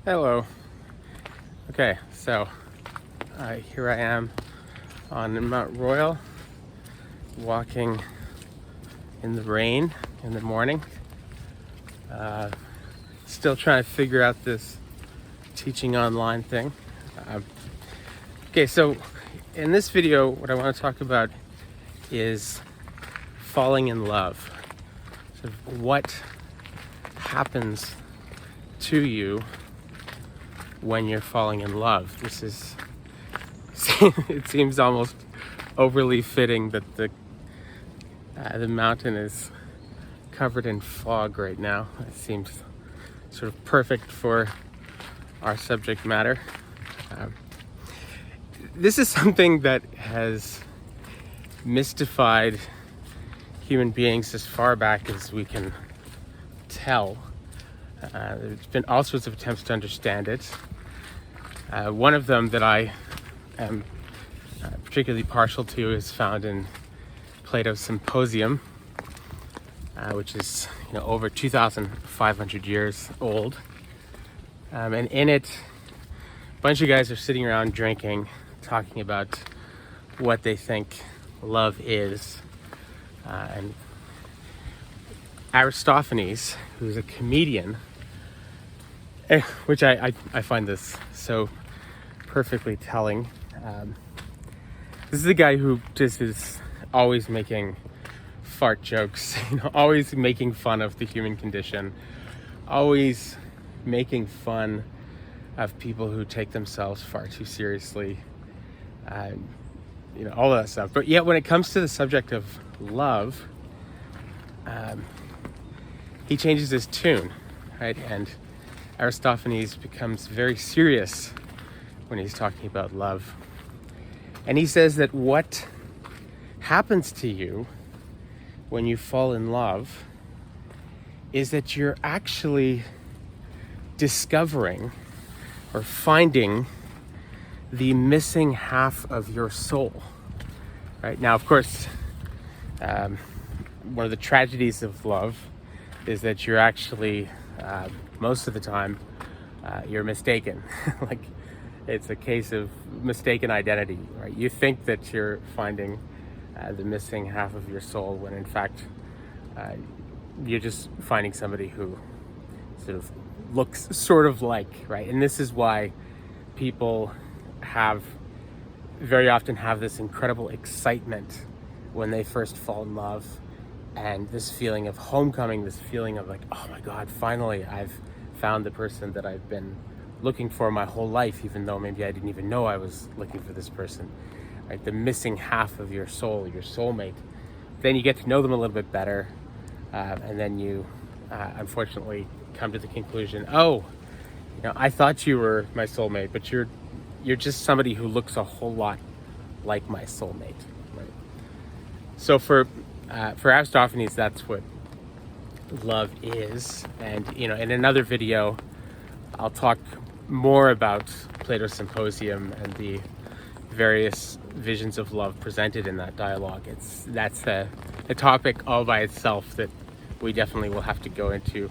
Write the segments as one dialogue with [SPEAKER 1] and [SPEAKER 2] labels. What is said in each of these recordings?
[SPEAKER 1] Hello. Okay, so here I am on Mount Royal, walking in the rain in the morning. Still trying to figure out this teaching online thing. Okay, so in this video, what I want to talk about is falling in love. So what happens to you when you're falling in love? This is, it seems almost overly fitting that the mountain is covered in fog right now. It seems sort of perfect for our subject matter. This is something that has mystified human beings as far back as we can tell. There's been all sorts of attempts to understand it. One of them that I am particularly partial to is found in Plato's Symposium, which is over 2,500 years old. And in it, a bunch of guys are sitting around drinking, talking about what they think love is. And Aristophanes, who's a comedian, which I find this so perfectly telling. This is a guy who just is always making fart jokes, always making fun of the human condition, always making fun of people who take themselves far too seriously, all that stuff. But yet when it comes to the subject of love, he changes his tune, right? And Aristophanes becomes very serious when he's talking about love. And he says that what happens to you when you fall in love is that you're actually discovering or finding the missing half of your soul, right? Now, of course, one of the tragedies of love is that you're actually, most of the time, you're mistaken. Like, it's a case of mistaken identity, right? You think that you're finding the missing half of your soul when in fact you're just finding somebody who sort of looks sort of like, right? And this is why people very often have this incredible excitement when they first fall in love, and this feeling of homecoming, this feeling of like, oh my God, finally I've found the person that I've been looking for my whole life, even though maybe I didn't even know I was looking for this person, right? The missing half of your soul, your soulmate. Then you get to know them a little bit better, and then you unfortunately come to the conclusion, I thought you were my soulmate, but you're just somebody who looks a whole lot like my soulmate, right? So for Aristophanes, that's what love is. And in another video, I'll talk more about Plato's Symposium and the various visions of love presented in that dialogue. That's a topic all by itself that we definitely will have to go into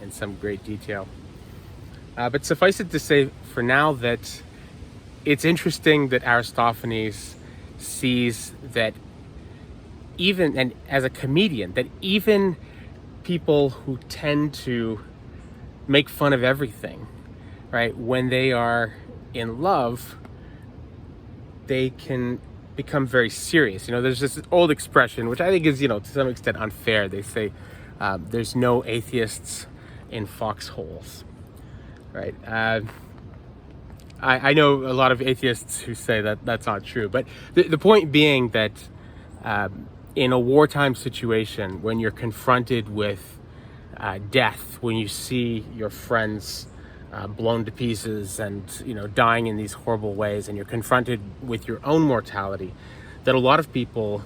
[SPEAKER 1] in some great detail. But suffice it to say for now that it's interesting that Aristophanes sees that even, and as a comedian, that even people who tend to make fun of everything, right, when they are in love, they can become very serious. There's this old expression, which I think is, to some extent unfair. They say there's no atheists in foxholes, right? I know a lot of atheists who say that that's not true, but the point being that in a wartime situation, when you're confronted with death, when you see your friends blown to pieces and dying in these horrible ways, and you're confronted with your own mortality, that a lot of people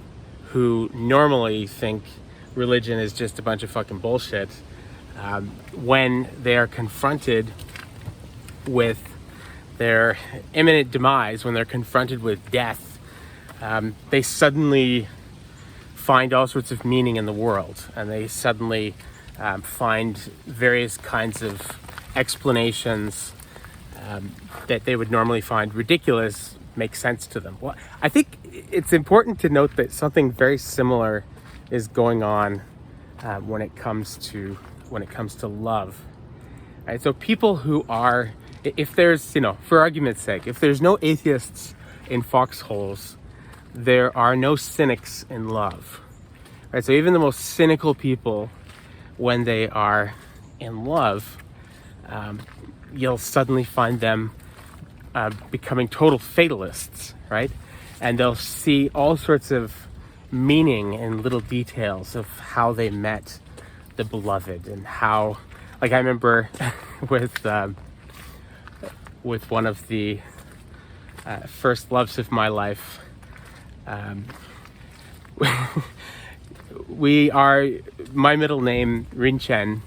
[SPEAKER 1] who normally think religion is just a bunch of fucking bullshit, when they are confronted with their imminent demise, when they're confronted with death, they suddenly find all sorts of meaning in the world, and they suddenly find various kinds of explanations that they would normally find ridiculous make sense to them. Well, I think it's important to note that something very similar is going on when it comes to love. Right? So people who are, if there's, for argument's sake, if there's no atheists in foxholes, there are no cynics in love. Right? So even the most cynical people, when they are in love, you'll suddenly find them becoming total fatalists, right? And they'll see all sorts of meaning in little details of how they met the beloved, and how, like, I remember with one of the first loves of my life, my middle name, Rinchen,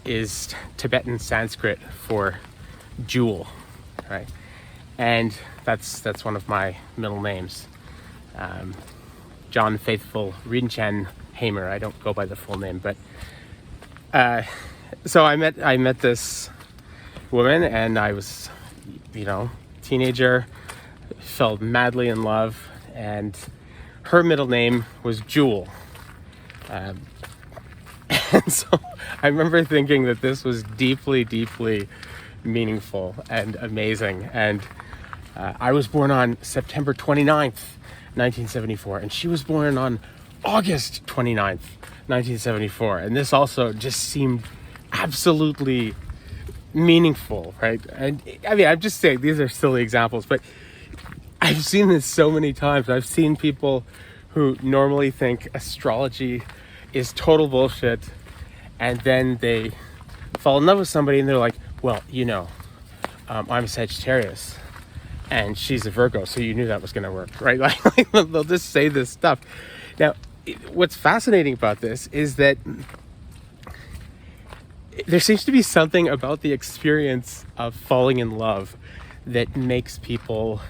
[SPEAKER 1] is Tibetan Sanskrit for jewel, right? And that's one of my middle names. John Faithful Rinchen Hamer. I don't go by the full name, but so I met this woman, and I was, teenager, fell madly in love, and her middle name was Jewel. And so I remember thinking that this was deeply, deeply meaningful and amazing. And I was born on September 29th, 1974, and she was born on August 29th, 1974. And this also just seemed absolutely meaningful, right? And I mean, I'm just saying these are silly examples, but I've seen this so many times. I've seen people who normally think astrology is total bullshit, and then they fall in love with somebody and they're like, well, I'm a Sagittarius and she's a Virgo, so you knew that was going to work, right? Like they'll just say this stuff. Now, what's fascinating about this is that there seems to be something about the experience of falling in love that makes people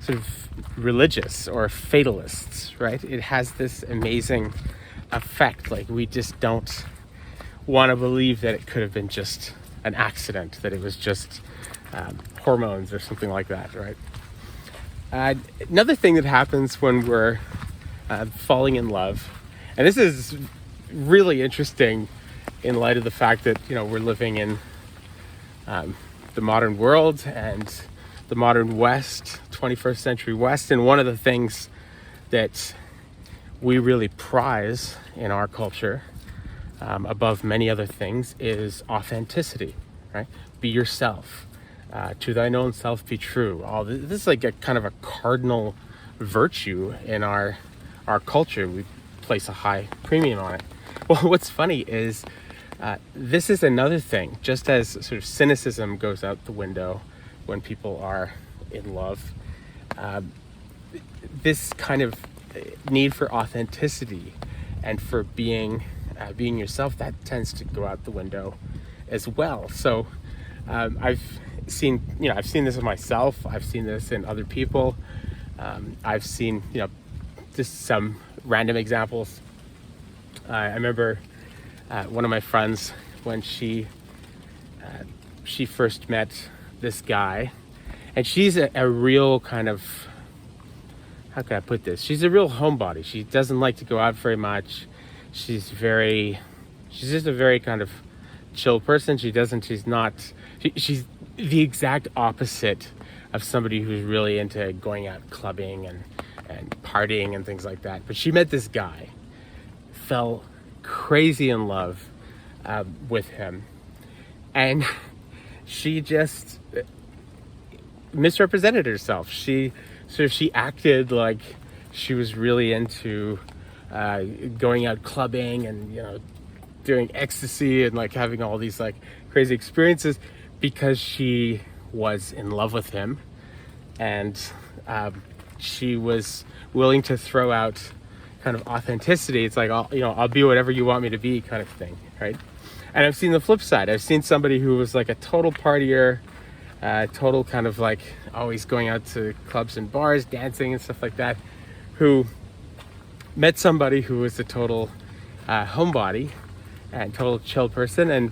[SPEAKER 1] sort of religious or fatalists, right? It has this amazing effect. Like, we just don't want to believe that it could have been just an accident, that it was just hormones or something like that, right? Another thing that happens when we're falling in love, and this is really interesting in light of the fact that, we're living in the modern world and the modern West, 21st century West, and one of the things that we really prize in our culture, above many other things, is authenticity, right? Be yourself. To thine own self be true. All this is like a kind of a cardinal virtue in our culture. We place a high premium on it. Well, what's funny is this is another thing. Just as sort of cynicism goes out the window when people are in love, this kind of need for authenticity and for being yourself, that tends to go out the window as well. So I've seen this in myself. I've seen this in other people. I've seen, just some random examples. I remember one of my friends, when she first met this guy, and she's a real kind of, how can I put this? She's a real homebody. She doesn't like to go out very much. She's just a very kind of chill person. She's the exact opposite of somebody who's really into going out clubbing and partying and things like that. But she met this guy, fell crazy in love with him, and she just misrepresented herself. She acted like she was really into going out clubbing and doing ecstasy and like having all these like crazy experiences because she was in love with him, and she was willing to throw out kind of authenticity. It's like, I'll be whatever you want me to be, kind of thing, right? And I've seen the flip side. I've seen somebody who was like a total partier, total kind of like always going out to clubs and bars, dancing and stuff like that, who met somebody who was a total homebody, and total chill person, and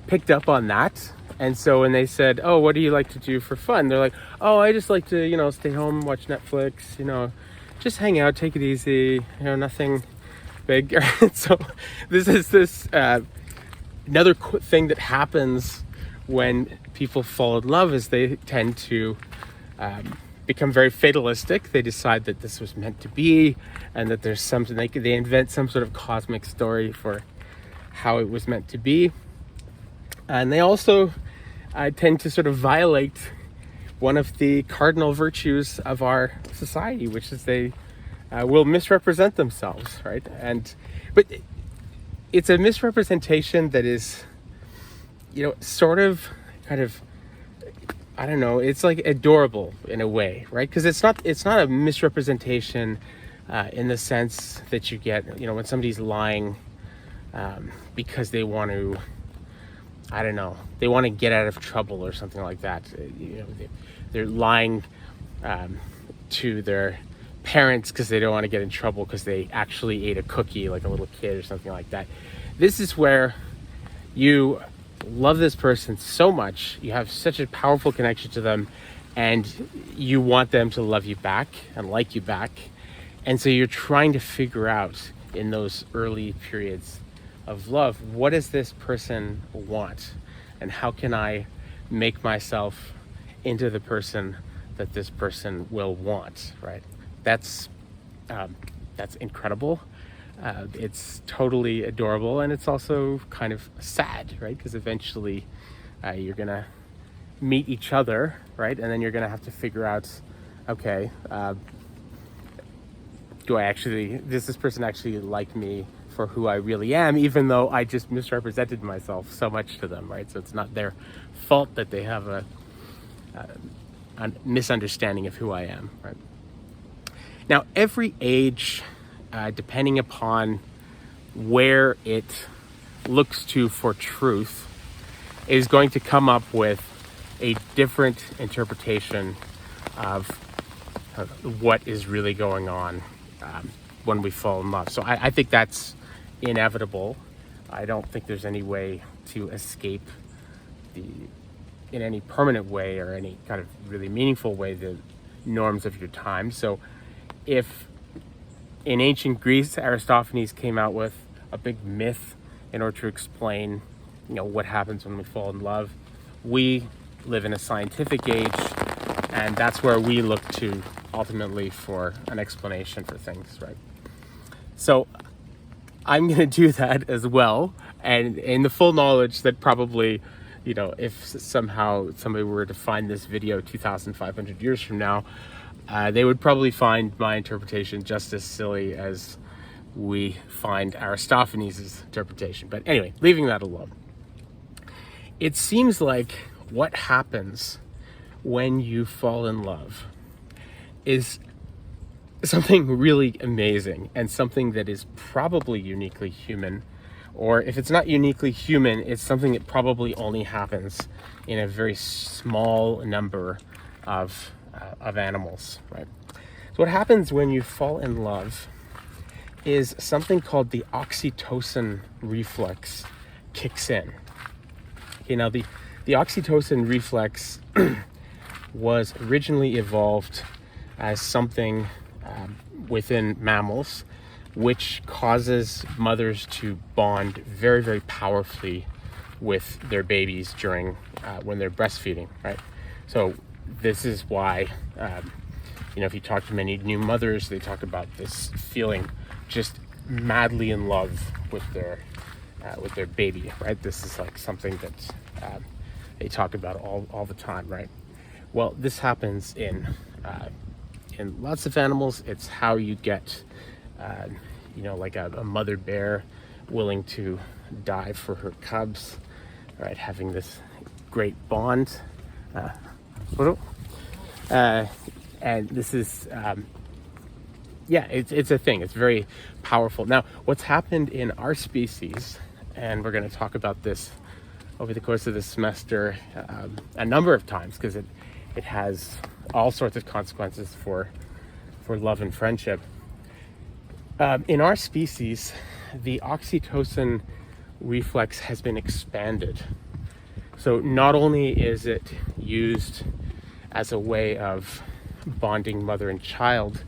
[SPEAKER 1] picked up on that. And so when they said, "Oh, what do you like to do for fun?" They're like, "Oh, I just like to stay home, watch Netflix, just hang out, take it easy, nothing big." So this is another thing that happens when people fall in love, is they tend to become very fatalistic. They decide that this was meant to be, and that there's something they invent some sort of cosmic story for how it was meant to be. And they also tend to sort of violate one of the cardinal virtues of our society, which is they will misrepresent themselves, right? But it's a misrepresentation that is, sort of, kind of, I don't know, it's like adorable in a way, right? Because it's not a misrepresentation in the sense that you get, when somebody's lying because they want to, I don't know, they want to get out of trouble or something like that. They're lying to their parents because they don't want to get in trouble because they actually ate a cookie like a little kid or something like that. This is where you love this person so much, you have such a powerful connection to them, and you want them to love you back and like you back. And so you're trying to figure out in those early periods of love, what does this person want, and how can I make myself into the person that this person will want, right? That's incredible. It's totally adorable, and it's also kind of sad, right? Because eventually you're gonna meet each other, right? And then you're gonna have to figure out, okay, does this person actually like me for who I really am, even though I just misrepresented myself so much to them, right? So it's not their fault that they have a misunderstanding of who I am, right? Now, every age, depending upon where it looks to for truth, is going to come up with a different interpretation of what is really going on when we fall in love. So I think that's inevitable. I don't think there's any way to escape in any permanent way or any kind of really meaningful way, the norms of your time. So if in ancient Greece, Aristophanes came out with a big myth in order to explain, what happens when we fall in love, we live in a scientific age, and that's where we look to ultimately for an explanation for things, right? So I'm going to do that as well, and in the full knowledge that probably, if somehow somebody were to find this video 2,500 years from now, they would probably find my interpretation just as silly as we find Aristophanes' interpretation. But anyway, leaving that alone. It seems like what happens when you fall in love is something really amazing, and something that is probably uniquely human. Or if it's not uniquely human, it's something that probably only happens in a very small number of animals, right? So what happens when you fall in love is something called the oxytocin reflex kicks in. Okay, now the oxytocin reflex was originally evolved as something within mammals, which causes mothers to bond very, very powerfully with their babies during when they're breastfeeding, right? So this is why, if you talk to many new mothers, they talk about this feeling just madly in love with their baby, right? This is like something that they talk about all the time, right? Well, this happens in lots of animals. It's how you get, like a mother bear willing to die for her cubs, right? Having this great bond. And this is, it's a thing. It's very powerful. Now, what's happened in our species, and we're going to talk about this over the course of this semester a number of times, because it has all sorts of consequences for love and friendship. In our species, the oxytocin reflex has been expanded. So not only is it used as a way of bonding mother and child,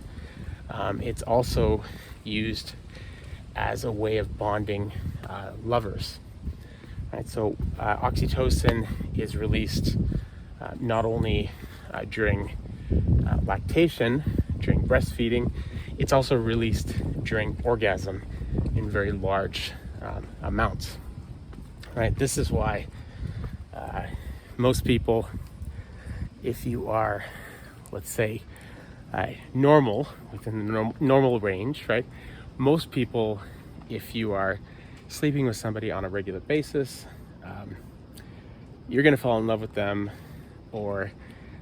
[SPEAKER 1] it's also used as a way of bonding lovers. Right? So oxytocin is released not only during lactation, during breastfeeding, it's also released during orgasm in very large amounts. Right? This is why most people, if you are, let's say, normal, within the normal range, right? Most people, if you are sleeping with somebody on a regular basis, you're going to fall in love with them, or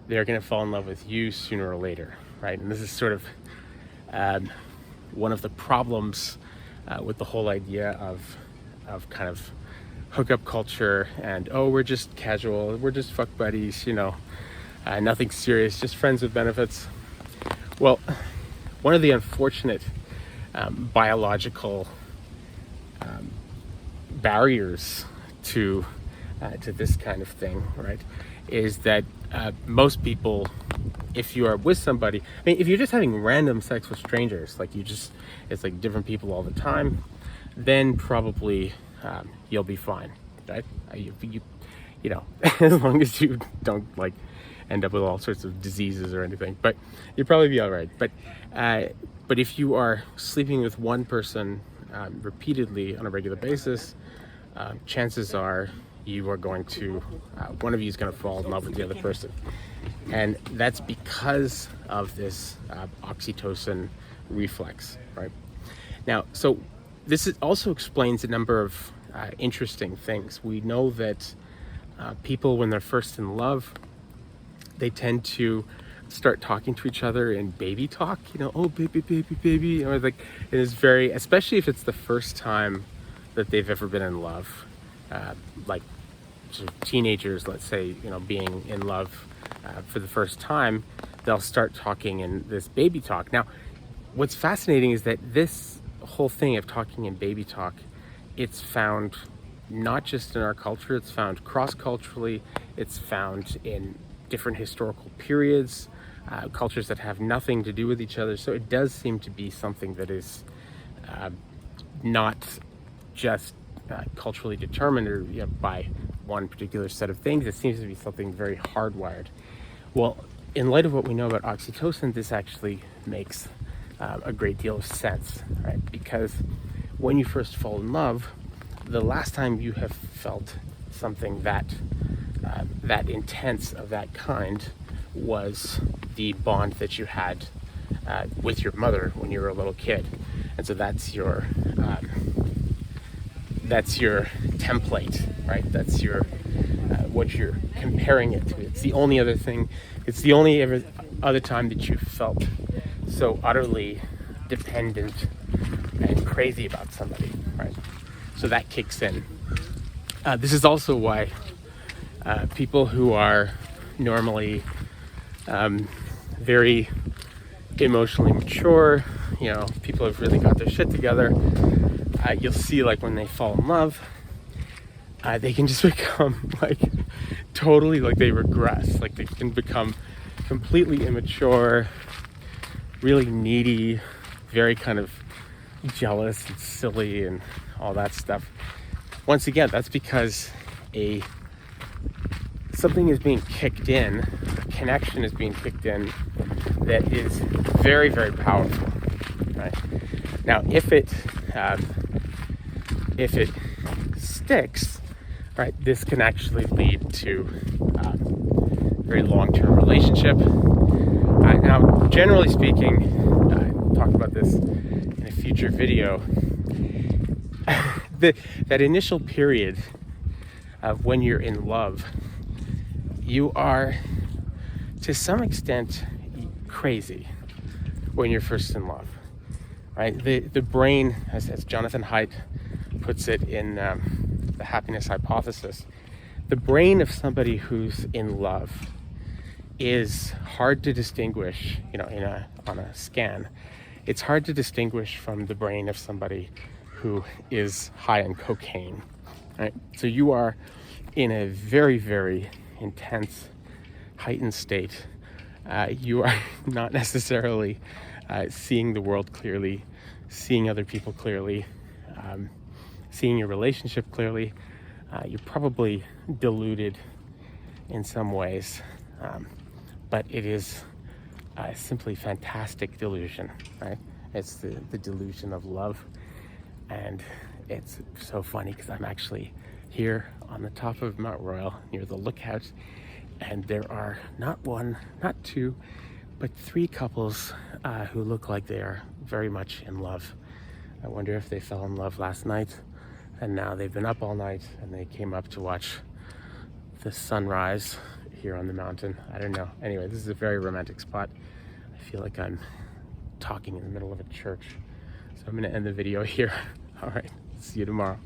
[SPEAKER 1] they're going to fall in love with you sooner or later, right? And this is sort of one of the problems with the whole idea of kind of hookup culture and, oh, we're just casual, we're just fuck buddies, nothing serious, just friends with benefits. Well, one of the unfortunate biological barriers to this kind of thing, right, is that most people, if you are with somebody, I mean, if you're just having random sex with strangers, like it's like different people all the time, then probably you'll be fine, right? As long as you don't like end up with all sorts of diseases or anything, but you'll probably be all right. But if you are sleeping with one person repeatedly on a regular basis, chances are you are going to, one of you is going to fall in love with the other person. And that's because of this oxytocin reflex, right? Now, so this also explains a number of interesting things. We know that people, when they're first in love, they tend to start talking to each other in baby talk, oh, baby, baby, baby. Like, it is very, especially if it's the first time that they've ever been in love, like sort of teenagers, let's say, being in love for the first time, they'll start talking in this baby talk. Now, what's fascinating is that this whole thing of talking in baby talk, it's found not just in our culture, it's found cross-culturally, it's found in different historical periods, cultures that have nothing to do with each other. So it does seem to be something that is not just culturally determined or by one particular set of things. It seems to be something very hardwired. Well, in light of what we know about oxytocin, this actually makes a great deal of sense, right? Because when you first fall in love, the last time you have felt something that intense, of that kind, was the bond that you had with your mother when you were a little kid. And so that's your template, right? That's your what you're comparing it to. It's the only other thing. It's the only other time that you felt so utterly dependent and crazy about somebody, right? So that kicks in. This is also why people who are normally very emotionally mature, people have really got their shit together, you'll see, like, when they fall in love, they can just become like totally, like, they regress, like they can become completely immature, really needy, very kind of jealous and silly and all that stuff. Once again, that's because something is being kicked in, a connection is being kicked in that is very, very powerful, right? Now, if it sticks, right, this can actually lead to a very long-term relationship. Now, generally speaking, I'll talk about this in a future video, that initial period of when you're in love, you are, to some extent, crazy when you're first in love, right? The brain, as Jonathan Haidt puts it in the happiness hypothesis, the brain of somebody who's in love is hard to distinguish, on a scan. it's hard to distinguish from the brain of somebody who is high on cocaine, right? So you are in a very, very intense, heightened state. You are not necessarily seeing the world clearly, seeing other people clearly, seeing your relationship clearly. You're probably deluded in some ways, but it is simply fantastic delusion, right? It's the delusion of love. And it's so funny because I'm actually here on the top of Mount Royal near the lookout, and there are not one, not two, but three couples who look like they are very much in love. I wonder if they fell in love last night, and now they've been up all night and they came up to watch the sunrise here on the mountain. I don't know. Anyway, this is a very romantic spot. I feel like I'm talking in the middle of a church. So I'm going to end the video here. All right. See you tomorrow.